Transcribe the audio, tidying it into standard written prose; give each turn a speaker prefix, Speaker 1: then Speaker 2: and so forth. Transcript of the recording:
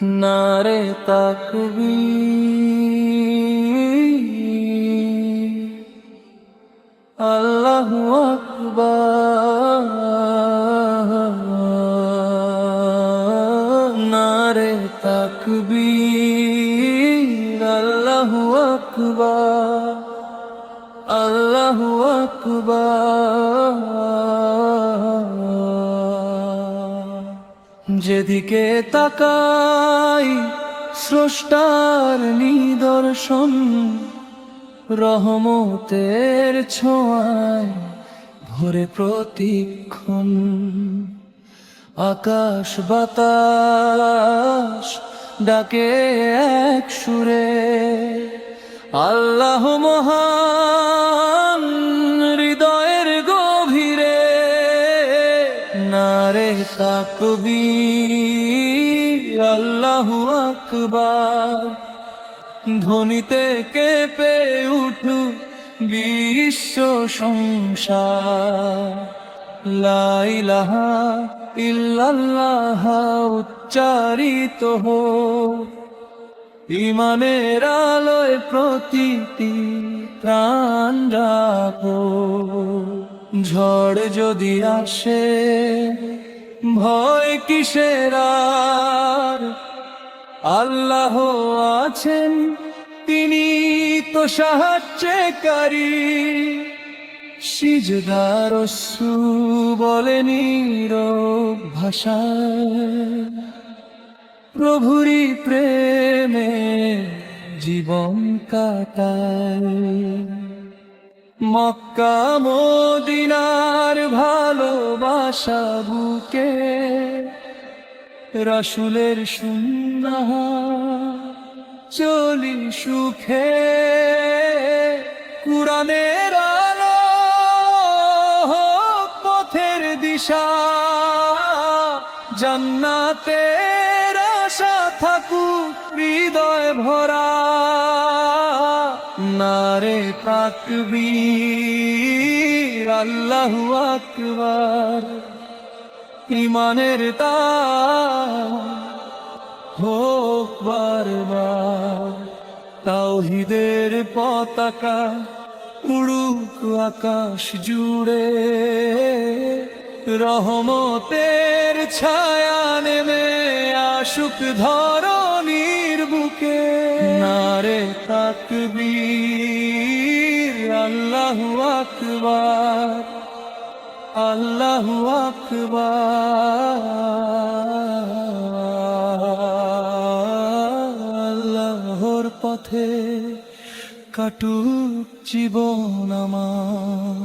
Speaker 1: নারে তাকবীর, আল্লাহু আকবার। নারে তাকবীর, আল্লাহু আকবার, আল্লাহু আকবার। যেদিকে তাকাই স্রষ্টার নিদর্শন, রহমতের ছোঁয়ায় ভরে প্রতিক্ষণ। আকাশ বাতাস ডাকে এক সুরে, আল্লাহ মহান হৃদয়ের গভীরে। নারে তাকবীর, আল্লাহু আকবার। ধ্বনিতে কেঁপে উঠুক বিশ্ব সংসার। লা ইলাহা ইল্লাল্লাহ উচ্চারিত হোক, ঈমানের আলোয় প্রতিটি প্রাণ রাখো। ঝড় যদি আসে ভয় কিসের আর, আল্লাহ আছেন তিনি তো সাহায্যকারী। সিজদার অশ্রু বলে নীরব ভাষায়, প্রভুরই প্রেমে জীবন কাটায়। মক্কা মদিনার ভালোবাসা বুকে, রাসূলের সুন্নাহ চলি সুখে। কুরআনের আলো হোক পথের দিশা, জান্নাতের আশা থাকুক হৃদয় ভরা। নারে তাকবীর, আল্লাহু আকবার। ঈমানের তার হোক বারবার, তাওহীদের পতাকা উড়ুক আকাশ জুড়ে। রহমতের ছায়া নেমে আসুক ধরণীর বুকে। নারে তাকবীর, আল্লাহু আকবার, আল্লাহু আকবার। আল্লাহর পথে কাটুক জীবন আমার।